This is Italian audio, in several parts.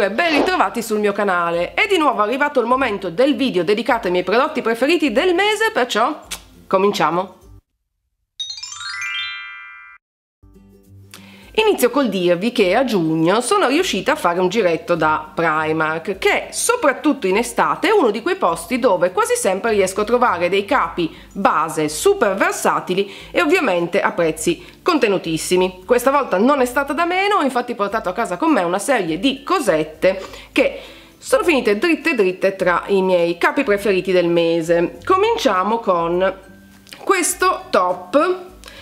oppure ben ritrovati sul mio canale. È di nuovo arrivato il momento del video dedicato ai miei prodotti preferiti del mese, perciò cominciamo! Inizio col dirvi che a giugno sono riuscita a fare un giretto da Primark, che soprattutto in estate è uno di quei posti dove quasi sempre riesco a trovare dei capi base super versatili e ovviamente a prezzi contenutissimi. Questa volta non è stata da meno, ho infatti portato a casa con me una serie di cosette che sono finite dritte dritte tra i miei capi preferiti del mese. Cominciamo con questo top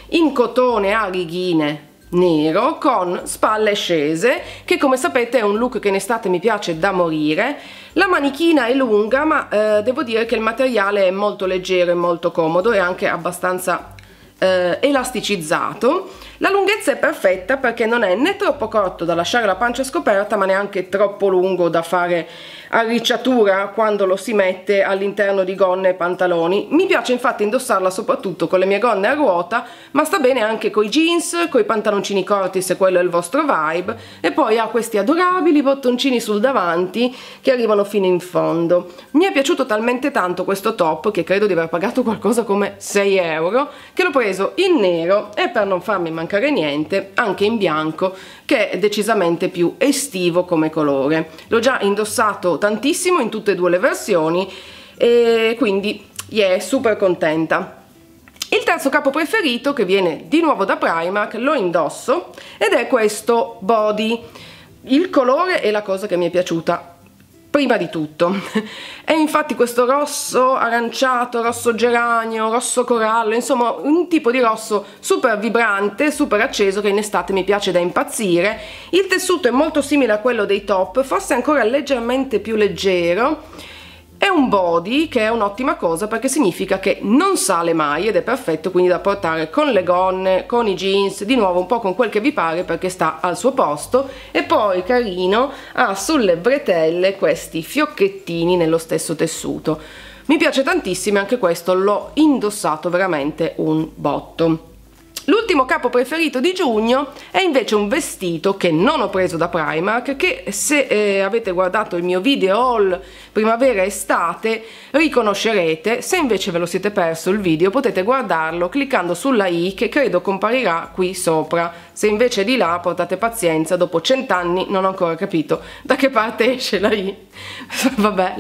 in cotone a righine nero con spalle scese, che come sapete è un look che in estate mi piace da morire. La manichina è lunga, ma devo dire che il materiale è molto leggero e molto comodo e anche abbastanza elasticizzato. La lunghezza è perfetta perché non è né troppo corto da lasciare la pancia scoperta, ma neanche troppo lungo da fare arricciatura quando lo si mette all'interno di gonne e pantaloni. Mi piace infatti indossarla soprattutto con le mie gonne a ruota, ma sta bene anche coi jeans, coi pantaloncini corti se quello è il vostro vibe, e poi ha questi adorabili bottoncini sul davanti che arrivano fino in fondo. Mi è piaciuto talmente tanto questo top che credo di aver pagato qualcosa come 6 euro, che l'ho preso in nero e, per non farmi mancare niente, anche in bianco, che è decisamente più estivo come colore. L'ho già indossato tantissimo in tutte e due le versioni e quindi super contenta. Il terzo capo preferito, che viene di nuovo da Primark, lo indosso ed è questo body. Il colore è la cosa che mi è piaciuta prima di tutto. È infatti questo rosso aranciato, rosso geranio, rosso corallo, insomma un tipo di rosso super vibrante, super acceso, che in estate mi piace da impazzire. Il tessuto è molto simile a quello dei top, forse ancora leggermente più leggero. È un body, che è un'ottima cosa perché significa che non sale mai ed è perfetto quindi da portare con le gonne, con i jeans, di nuovo un po' con quel che vi pare perché sta al suo posto. E poi carino, ha sulle bretelle questi fiocchettini nello stesso tessuto. Mi piace tantissimo, anche questo l'ho indossato veramente un botto. L'ultimo capo preferito di giugno è invece un vestito che non ho preso da Primark, che se avete guardato il mio video haul primavera-estate riconoscerete. Se invece ve lo siete perso il video potete guardarlo cliccando sulla i che credo comparirà qui sopra. Se invece è di là portate pazienza, dopo 100 anni non ho ancora capito da che parte esce la i. Vabbè,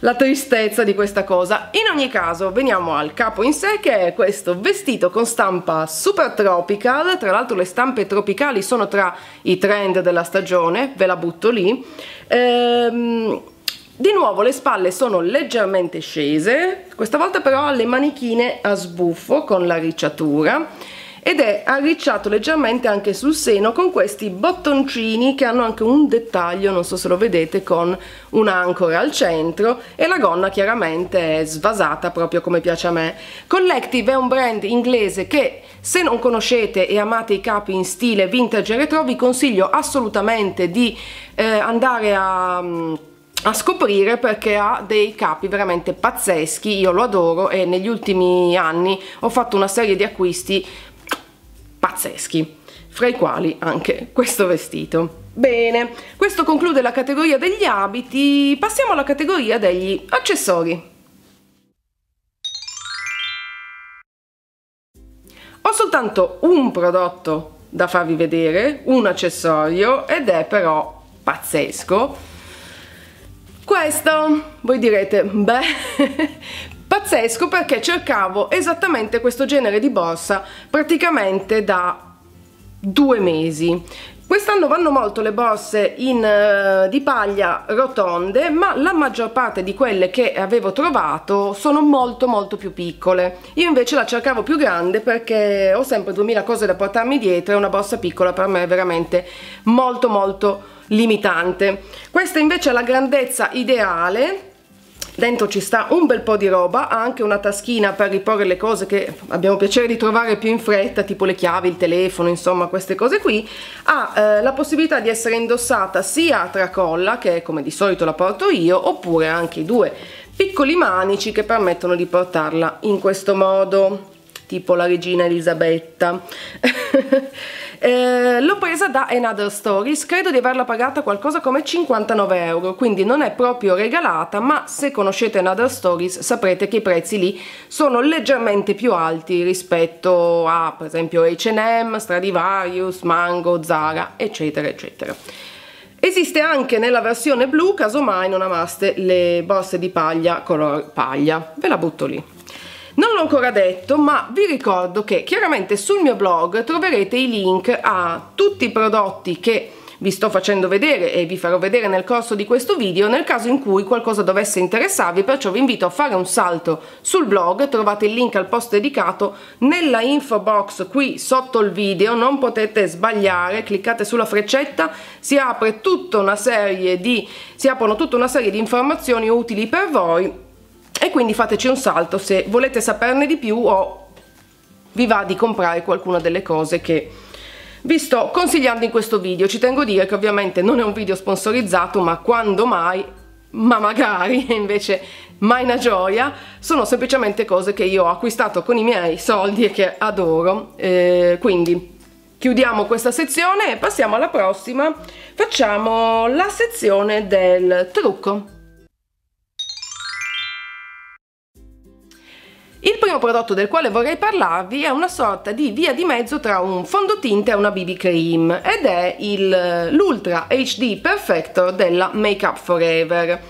la tristezza di questa cosa. In ogni caso veniamo al capo in sé, che è questo vestito con stampa super tropical. Tra l'altro le stampe tropicali sono tra i trend della stagione, ve la butto lì. Di nuovo le spalle sono leggermente scese, questa volta però ha le manichine a sbuffo con l'arricciatura ed è arricciato leggermente anche sul seno con questi bottoncini che hanno anche un dettaglio, non so se lo vedete, con un'ancora al centro, e la gonna chiaramente è svasata proprio come piace a me. Collective è un brand inglese che, se non conoscete e amate i capi in stile vintage e retro, vi consiglio assolutamente di andare a scoprire, perché ha dei capi veramente pazzeschi. Io lo adoro e negli ultimi anni ho fatto una serie di acquisti pazzeschi, fra i quali anche questo vestito. Bene, questo conclude la categoria degli abiti, passiamo alla categoria degli accessori. Ho soltanto un prodotto da farvi vedere, un accessorio, ed è però pazzesco. Questo, voi direte, beh, pazzesco perché cercavo esattamente questo genere di borsa praticamente da 2 mesi. Quest'anno vanno molto le borse di paglia rotonde, ma la maggior parte di quelle che avevo trovato sono molto più piccole. Io invece la cercavo più grande perché ho sempre 2000 cose da portarmi dietro e una borsa piccola per me è veramente molto limitante. Questa invece è la grandezza ideale. Dentro ci sta un bel po' di roba, ha anche una taschina per riporre le cose che abbiamo piacere di trovare più in fretta, tipo le chiavi, il telefono, insomma queste cose qui. Ha la possibilità di essere indossata sia a tracolla, che è come di solito la porto io, oppure anche i 2 piccoli manici che permettono di portarla in questo modo, tipo la regina Elisabetta. L'ho presa da Another Stories, credo di averla pagata qualcosa come 59 euro, quindi non è proprio regalata, ma se conoscete Another Stories saprete che i prezzi lì sono leggermente più alti rispetto a per esempio H&M, Stradivarius, Mango, Zara, eccetera eccetera. Esiste anche nella versione blu, casomai non amaste le borse di paglia color paglia, ve la butto lì. Non l'ho ancora detto, ma vi ricordo che chiaramente sul mio blog troverete i link a tutti i prodotti che vi sto facendo vedere e vi farò vedere nel corso di questo video nel caso in cui qualcosa dovesse interessarvi, perciò vi invito a fare un salto sul blog, trovate il link al post dedicato nella info box qui sotto il video, non potete sbagliare, cliccate sulla freccetta, si aprono tutta una serie di informazioni utili per voi. E quindi fateci un salto se volete saperne di più o vi va di comprare qualcuna delle cose che vi sto consigliando in questo video. Ci tengo a dire che ovviamente non è un video sponsorizzato, ma quando mai, ma magari, invece mai una gioia, sono semplicemente cose che io ho acquistato con i miei soldi e che adoro. Quindi chiudiamo questa sezione e passiamo alla prossima. Facciamo la sezione del trucco. Il primo prodotto del quale vorrei parlarvi è una sorta di via di mezzo tra un fondotinta e una BB cream ed è l'Ultra HD Perfector della Make Up For Ever.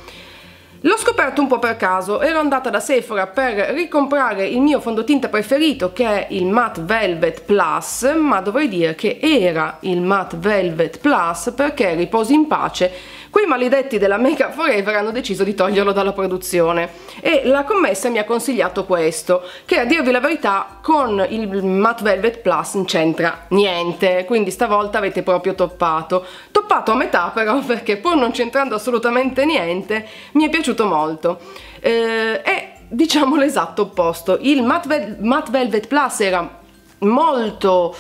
L'ho scoperto un po' per caso, ero andata da Sephora per ricomprare il mio fondotinta preferito che è il Matte Velvet Plus, ma dovrei dire che era il Matte Velvet Plus perché, riposi in pace, quei maledetti della Make Up For Ever hanno deciso di toglierlo dalla produzione e la commessa mi ha consigliato questo, che a dirvi la verità con il Matte Velvet Plus non c'entra niente, quindi stavolta avete proprio toppato a metà però, perché pur non c'entrando assolutamente niente mi è piaciuto molto. È diciamo l'esatto opposto. Il Matte Velvet Plus era molto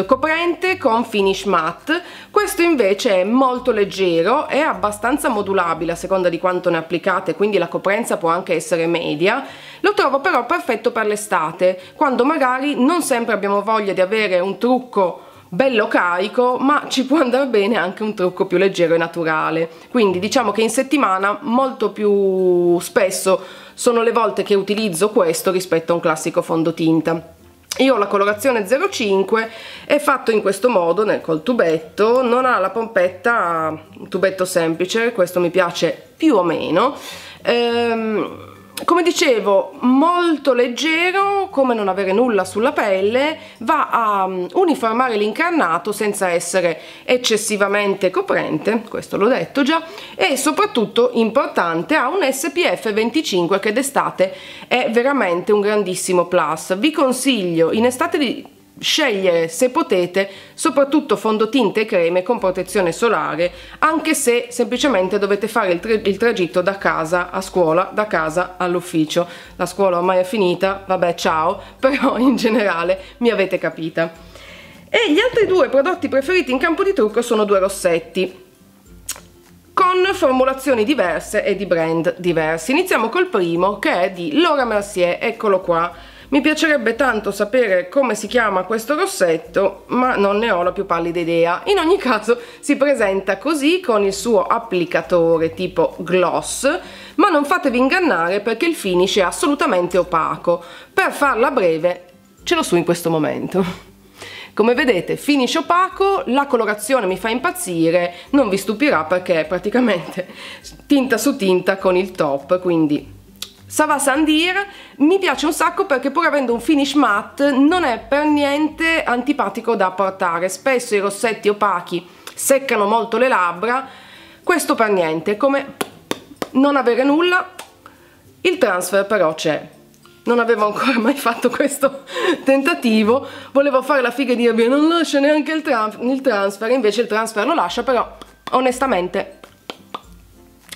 coprente con finish matte, questo invece è molto leggero, è abbastanza modulabile a seconda di quanto ne applicate, quindi la coprenza può anche essere media. Lo trovo però perfetto per l'estate, quando magari non sempre abbiamo voglia di avere un trucco bello carico, ma ci può andare bene anche un trucco più leggero e naturale. Quindi diciamo che in settimana molto più spesso sono le volte che utilizzo questo rispetto a un classico fondotinta. Io ho la colorazione 05, è fatto in questo modo, col tubetto, non ha la pompetta, un tubetto semplice, questo mi piace più o meno. Come dicevo, molto leggero, come non avere nulla sulla pelle, va a uniformare l'incarnato senza essere eccessivamente coprente, questo l'ho detto già, e soprattutto, importante, ha un SPF 25 che d'estate è veramente un grandissimo plus. Vi consiglio in estate di scegliere, se potete, soprattutto fondotinte e creme con protezione solare, anche se semplicemente dovete fare il tragitto da casa a scuola, da casa all'ufficio. La scuola ormai è finita, vabbè ciao, però in generale mi avete capita. E gli altri due prodotti preferiti in campo di trucco sono due rossetti con formulazioni diverse e di brand diversi. Iniziamo col primo, che è di Laura Mercier, eccolo qua. Mi piacerebbe tanto sapere come si chiama questo rossetto, ma non ne ho la più pallida idea. In ogni caso si presenta così con il suo applicatore tipo gloss, ma non fatevi ingannare perché il finish è assolutamente opaco. Per farla breve ce l'ho su in questo momento. Come vedete, finish opaco, la colorazione mi fa impazzire, non vi stupirà perché è praticamente tinta su tinta con il top, quindi ça va sans dire. Mi piace un sacco perché pur avendo un finish matte non è per niente antipatico da portare. Spesso i rossetti opachi seccano molto le labbra, questo per niente, come non avere nulla. Il transfer però c'è. Non avevo ancora mai fatto questo tentativo, volevo fare la figa e dirvi non lascia neanche il transfer, invece il transfer lo lascia, però onestamente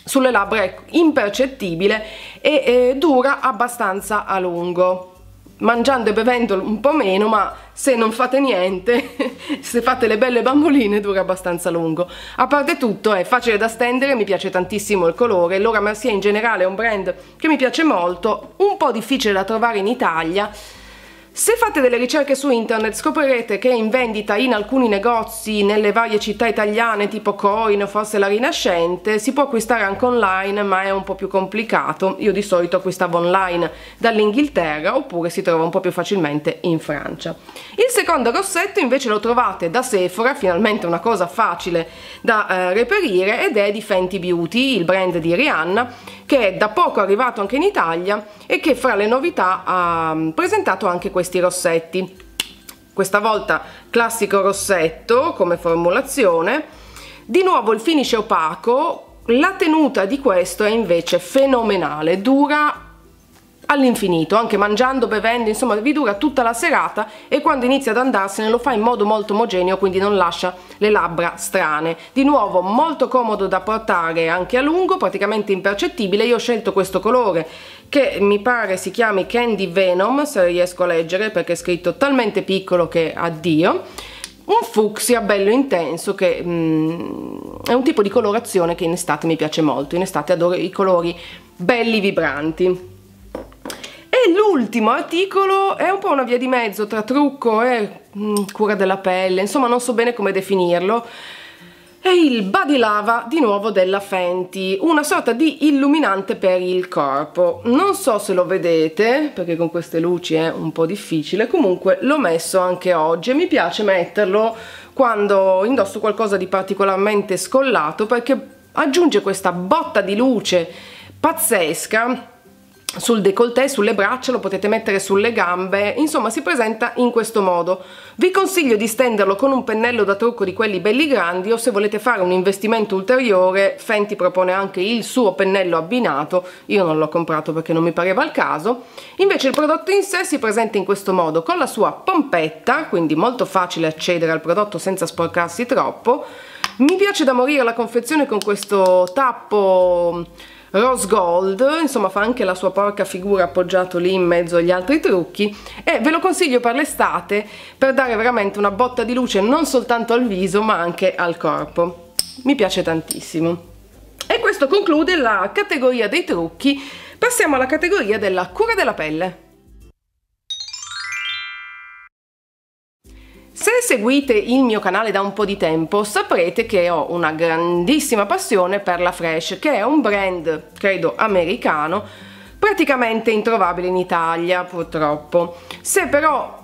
sulle labbra è impercettibile e dura abbastanza a lungo, mangiando e bevendo un po' meno, ma se non fate niente, se fate le belle bamboline, dura abbastanza a lungo. A parte tutto è facile da stendere, mi piace tantissimo il colore. Laura Mercier in generale è un brand che mi piace molto, un po' difficile da trovare in Italia, Se fate delle ricerche su internet scoprirete che è in vendita in alcuni negozi nelle varie città italiane tipo Coin, forse la Rinascente, si può acquistare anche online ma è un po' più complicato, io di solito acquistavo online dall'Inghilterra oppure si trova un po' più facilmente in Francia. Il secondo rossetto invece lo trovate da Sephora, finalmente una cosa facile da reperire, ed è di Fenty Beauty, il brand di Rihanna, che è da poco arrivato anche in Italia e che fra le novità ha presentato anche questi rossetti. Questa volta classico rossetto come formulazione, di nuovo il finish è opaco, la tenuta di questo è invece fenomenale, dura all'infinito, anche mangiando, bevendo, insomma vi dura tutta la serata e quando inizia ad andarsene lo fa in modo molto omogeneo, quindi non lascia le labbra strane. Di nuovo molto comodo da portare anche a lungo, praticamente impercettibile. Io ho scelto questo colore che mi pare si chiami Candy Venom, se riesco a leggere perché è scritto talmente piccolo che addio. Un fucsia bello intenso che è un tipo di colorazione che in estate mi piace molto, in estate adoro i colori belli vibranti. E l'ultimo articolo è un po' una via di mezzo tra trucco e cura della pelle, insomma non so bene come definirlo. È il Body Lava di nuovo della Fenty, una sorta di illuminante per il corpo. Non so se lo vedete perché con queste luci è un po' difficile, comunque l'ho messo anche oggi e mi piace metterlo quando indosso qualcosa di particolarmente scollato perché aggiunge questa botta di luce pazzesca sul décolleté, sulle braccia, lo potete mettere sulle gambe, insomma si presenta in questo modo. Vi consiglio di stenderlo con un pennello da trucco di quelli belli grandi o se volete fare un investimento ulteriore Fenty propone anche il suo pennello abbinato, io non l'ho comprato perché non mi pareva il caso. Invece il prodotto in sé si presenta in questo modo con la sua pompetta, quindi molto facile accedere al prodotto senza sporcarsi troppo. Mi piace da morire la confezione con questo tappo rose gold, insomma fa anche la sua porca figura appoggiato lì in mezzo agli altri trucchi e ve lo consiglio per l'estate per dare veramente una botta di luce non soltanto al viso ma anche al corpo. Mi piace tantissimo. E questo conclude la categoria dei trucchi. Passiamo alla categoria della cura della pelle. Se seguite il mio canale da un po' di tempo saprete che ho una grandissima passione per la Fresh, che è un brand, credo, americano, praticamente introvabile in Italia purtroppo. Se però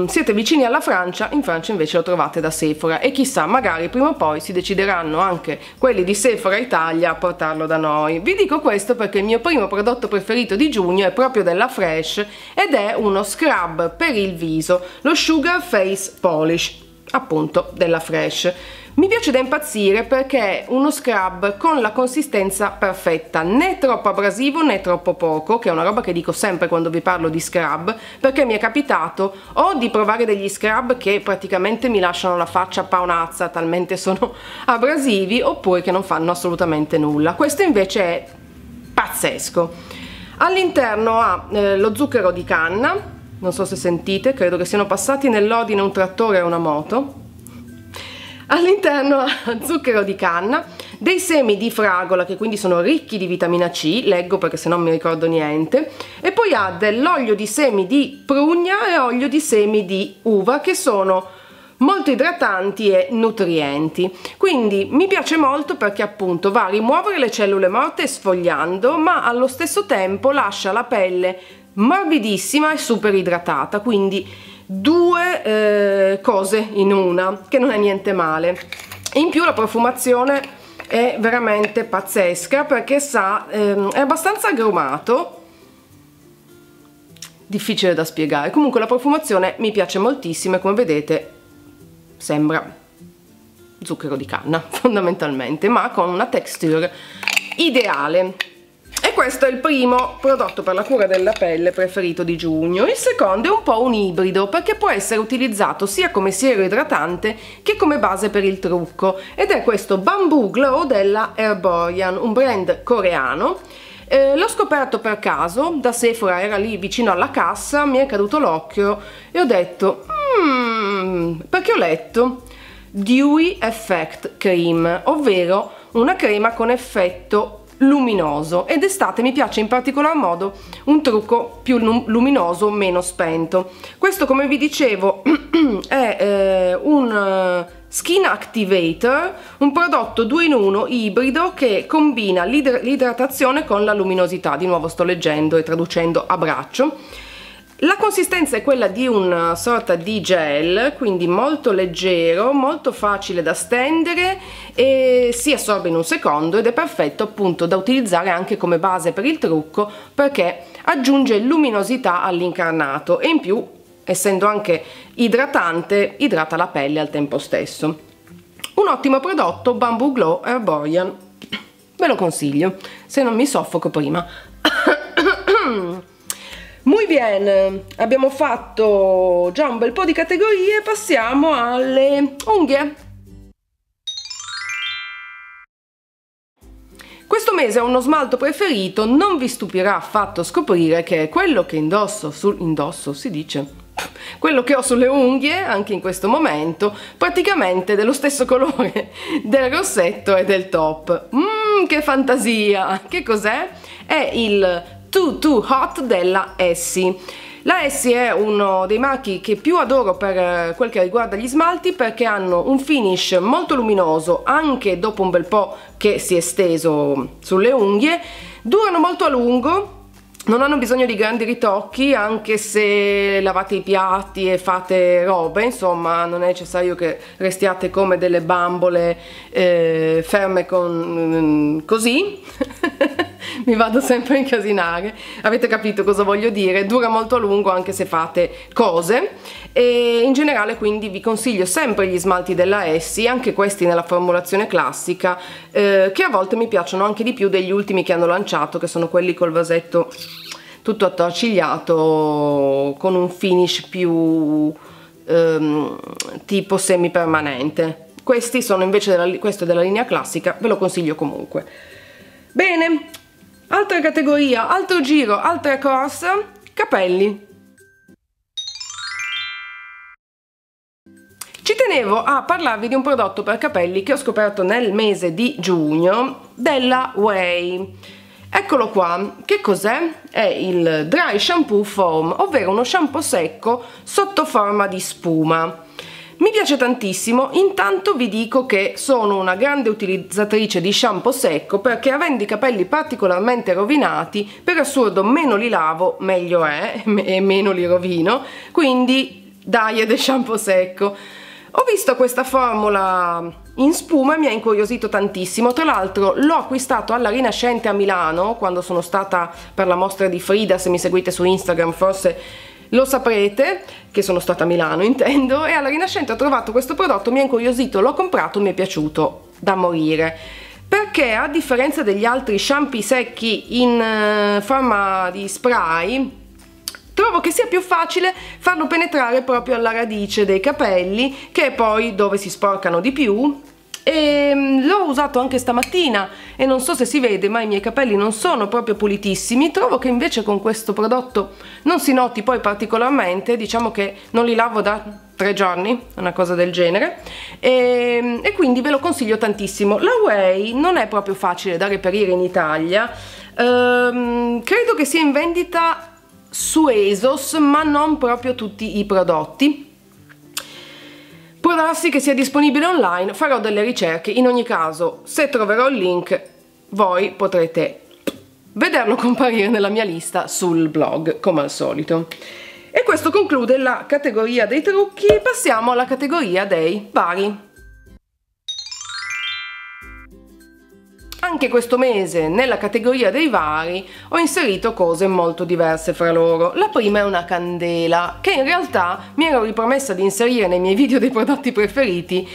siete vicini alla Francia, in Francia invece lo trovate da Sephora e chissà, magari prima o poi si decideranno anche quelli di Sephora Italia a portarlo da noi. Vi dico questo perché il mio primo prodotto preferito di giugno è proprio della Fresh ed è uno scrub per il viso, lo Sugar Face Polish, appunto della Fresh. Mi piace da impazzire perché è uno scrub con la consistenza perfetta, né troppo abrasivo né troppo poco, che è una roba che dico sempre quando vi parlo di scrub, perché mi è capitato o di provare degli scrub che praticamente mi lasciano la faccia paonazza talmente sono abrasivi, oppure che non fanno assolutamente nulla. Questo invece è pazzesco. All'interno ha lo zucchero di canna, non so se sentite, credo che siano passati nell'ordine un trattore e una moto. All'interno ha zucchero di canna, dei semi di fragola che quindi sono ricchi di vitamina C, leggo perché se no mi ricordo niente, e poi ha dell'olio di semi di prugna e olio di semi di uva che sono molto idratanti e nutrienti. Quindi mi piace molto perché appunto va a rimuovere le cellule morte sfogliando, ma allo stesso tempo lascia la pelle morbidissima e super idratata, quindi due cose in una, che non è niente male. In più la profumazione è veramente pazzesca perché sa, è abbastanza agrumato, difficile da spiegare. Comunque la profumazione mi piace moltissimo e come vedete sembra zucchero di canna fondamentalmente, ma con una texture ideale. E questo è il primo prodotto per la cura della pelle preferito di giugno. Il secondo è un po' un ibrido perché può essere utilizzato sia come siero idratante che come base per il trucco, ed è questo Bamboo Glow della Herborian, un brand coreano. L'ho scoperto per caso, da Sephora, era lì vicino alla cassa, mi è caduto l'occhio e ho detto perché ho letto Dewy Effect Cream, ovvero una crema con effetto luminoso, ed d'estate mi piace in particolar modo un trucco più luminoso, meno spento. Questo, come vi dicevo, è un Skin Activator, un prodotto 2 in 1 ibrido che combina l'idratazione con la luminosità. Di nuovo sto leggendo e traducendo a braccio. La consistenza è quella di una sorta di gel, quindi molto leggero, molto facile da stendere e si assorbe in un secondo, ed è perfetto appunto da utilizzare anche come base per il trucco, perché aggiunge luminosità all'incarnato e in più, essendo anche idratante, idrata la pelle al tempo stesso. Un ottimo prodotto, Bamboo Glow Herborian, ve lo consiglio se non mi soffoco prima. Muy bien, abbiamo fatto già un bel po' di categorie, passiamo alle unghie. Questo mese ho uno smalto preferito, non vi stupirà affatto scoprire che è quello che si dice, quello che ho sulle unghie anche in questo momento, praticamente dello stesso colore del rossetto e del top. Che fantasia! Che cos'è? È il Too Too Hot della Essie. La Essie è uno dei marchi che più adoro per quel che riguarda gli smalti, perché hanno un finish molto luminoso anche dopo un bel po' che si è steso sulle unghie, durano molto a lungo, non hanno bisogno di grandi ritocchi, anche se lavate i piatti e fate robe, insomma non è necessario che restiate come delle bambole ferme con così. Mi vado sempre a incasinare, avete capito cosa voglio dire? Dura molto a lungo anche se fate cose, e in generale quindi vi consiglio sempre gli smalti della Essie, anche questi nella formulazione classica, che a volte mi piacciono anche di più degli ultimi che hanno lanciato, che sono quelli col vasetto tutto attorcigliato con un finish più tipo semipermanente. Questi sono invece questo è della linea classica, ve lo consiglio comunque. Bene, altra categoria, altro giro, altra corsa, capelli. Ci tenevo a parlarvi di un prodotto per capelli che ho scoperto nel mese di giugno, della Way. Eccolo qua, che cos'è? È il Dry Shampoo Foam, ovvero uno shampoo secco sotto forma di spuma. Mi piace tantissimo, intanto vi dico che sono una grande utilizzatrice di shampoo secco, perché avendo i capelli particolarmente rovinati, per assurdo meno li lavo meglio è e meno li rovino, quindi dai, del shampoo secco. Ho visto questa formula in spuma e mi ha incuriosito tantissimo. Tra l'altro l'ho acquistato alla Rinascente a Milano quando sono stata per la mostra di Frida. Se mi seguite su Instagram forse lo saprete che sono stata a Milano, intendo, e alla Rinascente ho trovato questo prodotto, mi ha incuriosito, l'ho comprato, mi è piaciuto da morire, perché a differenza degli altri shampoo secchi in forma di spray, trovo che sia più facile farlo penetrare proprio alla radice dei capelli, che è poi dove si sporcano di più. E l'ho usato anche stamattina e non so se si vede, ma i miei capelli non sono proprio pulitissimi. Trovo che invece con questo prodotto non si noti poi particolarmente, diciamo che non li lavo da 3 giorni, una cosa del genere, e quindi ve lo consiglio tantissimo. La Way non è proprio facile da reperire in Italia, credo che sia in vendita su ASOS, ma non proprio tutti i prodotti. Può darsi che sia disponibile online, farò delle ricerche. In ogni caso, se troverò il link, voi potrete vederlo comparire nella mia lista sul blog, come al solito. E questo conclude la categoria dei trucchi. Passiamo alla categoria dei vari. Anche questo mese nella categoria dei vari ho inserito cose molto diverse fra loro. La prima è una candela, che in realtà mi ero ripromessa di inserire nei miei video dei prodotti preferiti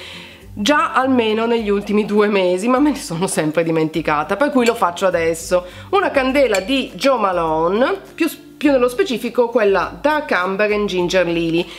già almeno negli ultimi 2 mesi, ma me ne sono sempre dimenticata, per cui lo faccio adesso. Una candela di Jo Malone, più nello specifico quella Dark Amber and Ginger Lily.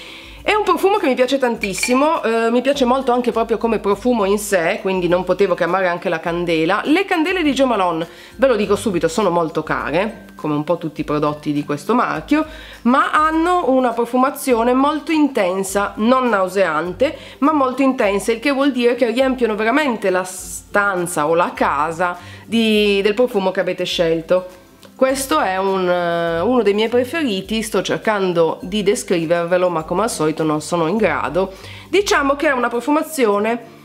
È un profumo che mi piace tantissimo, mi piace molto anche proprio come profumo in sé, quindi non potevo che amare anche la candela. Le candele di Jo Malone, ve lo dico subito, sono molto care, come un po' tutti i prodotti di questo marchio, ma hanno una profumazione molto intensa, non nauseante, ma molto intensa, il che vuol dire che riempiono veramente la stanza o la casa del profumo che avete scelto. Questo è uno dei miei preferiti, sto cercando di descrivervelo ma come al solito non sono in grado. Diciamo che è una profumazione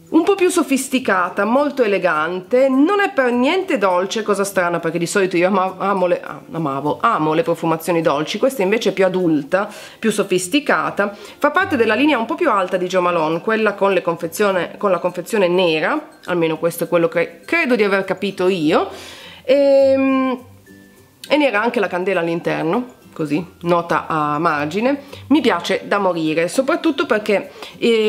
un po' più sofisticata, molto elegante, non è per niente dolce, cosa strana perché di solito io amo le profumazioni dolci, questa invece è più adulta, più sofisticata, fa parte della linea un po' più alta di Jo Malone, quella con la confezione nera, almeno questo è quello che credo di aver capito io, e nera anche la candela all'interno, così, nota a margine. Mi piace da morire, soprattutto perché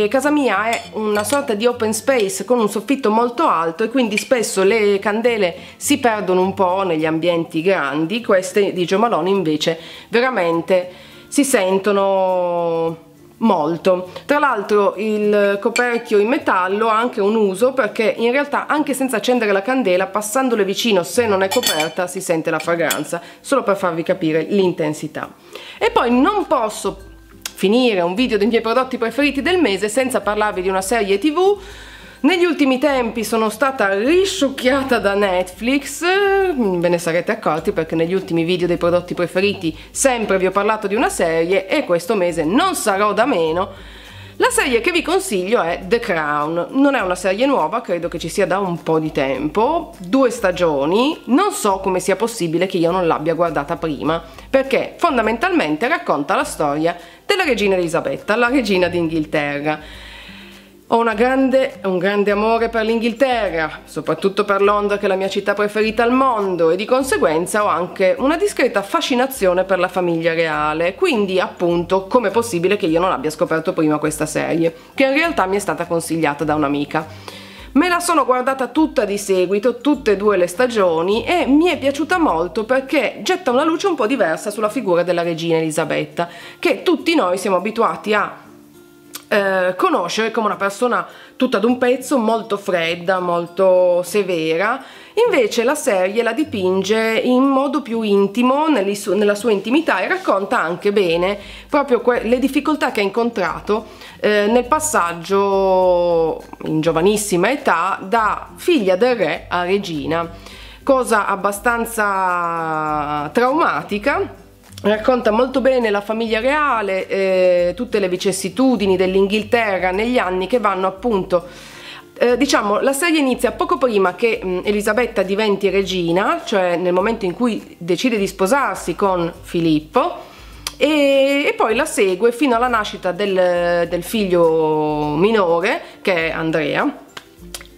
casa mia è una sorta di open space con un soffitto molto alto e quindi spesso le candele si perdono un po' negli ambienti grandi. Queste di Jo Malone invece veramente si sentono molto. Tra l'altro il coperchio in metallo ha anche un uso, perché in realtà anche senza accendere la candela, passandole vicino, se non è coperta, si sente la fragranza, solo per farvi capire l'intensità. E poi non posso finire un video dei miei prodotti preferiti del mese senza parlarvi di una serie TV. Negli ultimi tempi sono stata risucchiata da Netflix, ve ne sarete accorti perché negli ultimi video dei prodotti preferiti sempre vi ho parlato di una serie e questo mese non sarò da meno. La serie che vi consiglio è The Crown, non è una serie nuova, credo che ci sia da un po' di tempo, 2 stagioni, non so come sia possibile che io non l'abbia guardata prima, perché fondamentalmente racconta la storia della regina Elisabetta, la regina d'Inghilterra. Ho un grande amore per l'Inghilterra, soprattutto per Londra che è la mia città preferita al mondo, e di conseguenza ho anche una discreta fascinazione per la famiglia reale, quindi appunto com'è possibile che io non abbia scoperto prima questa serie, che in realtà mi è stata consigliata da un'amica. Me la sono guardata tutta di seguito, tutte e 2 le stagioni, e mi è piaciuta molto perché getta una luce un po' diversa sulla figura della regina Elisabetta, che tutti noi siamo abituati a conoscere come una persona tutta d'un pezzo, molto fredda, molto severa. Invece la serie la dipinge in modo più intimo, nella sua intimità, e racconta anche bene proprio le difficoltà che ha incontrato nel passaggio in giovanissima età da figlia del re a regina, cosa abbastanza traumatica. Racconta molto bene la famiglia reale, tutte le vicissitudini dell'Inghilterra negli anni che vanno appunto, diciamo, la serie inizia poco prima che Elisabetta diventi regina, cioè nel momento in cui decide di sposarsi con Filippo, e poi la segue fino alla nascita del figlio minore, che è Andrea.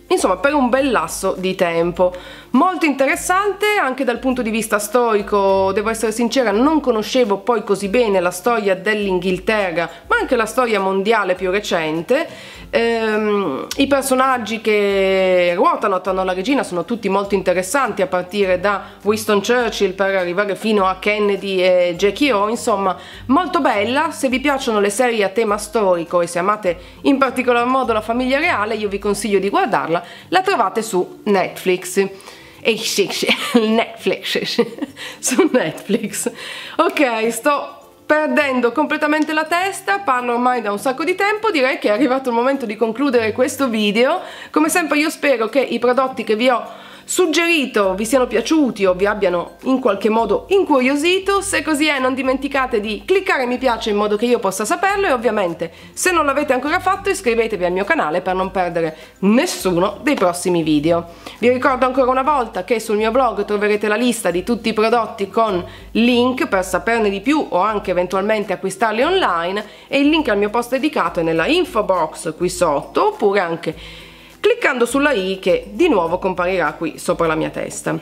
Insomma, per un bel lasso di tempo. Molto interessante anche dal punto di vista storico, devo essere sincera, non conoscevo poi così bene la storia dell'Inghilterra, ma anche la storia mondiale più recente. I personaggi che ruotano attorno alla regina sono tutti molto interessanti, a partire da Winston Churchill per arrivare fino a Kennedy e Jackie O. Insomma, molto bella. Se vi piacciono le serie a tema storico e se amate in particolar modo la famiglia reale, io vi consiglio di guardarla. La trovate su Netflix. Su Netflix. Ok, sto perdendo completamente la testa, parlo ormai da un sacco di tempo, direi che è arrivato il momento di concludere questo video. Come sempre io spero che i prodotti che vi ho suggerito vi siano piaciuti o vi abbiano in qualche modo incuriosito. Se così è, non dimenticate di cliccare mi piace in modo che io possa saperlo, e ovviamente se non l'avete ancora fatto iscrivetevi al mio canale per non perdere nessuno dei prossimi video. Vi ricordo ancora una volta che sul mio blog troverete la lista di tutti i prodotti con link per saperne di più o anche eventualmente acquistarli online, e il link al mio post dedicato è nella info box qui sotto, oppure anche cliccando sulla i che di nuovo comparirà qui sopra la mia testa.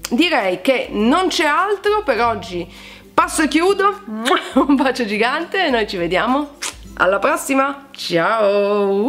Direi che non c'è altro per oggi, passo e chiudo. Un bacio gigante e noi ci vediamo alla prossima, ciao!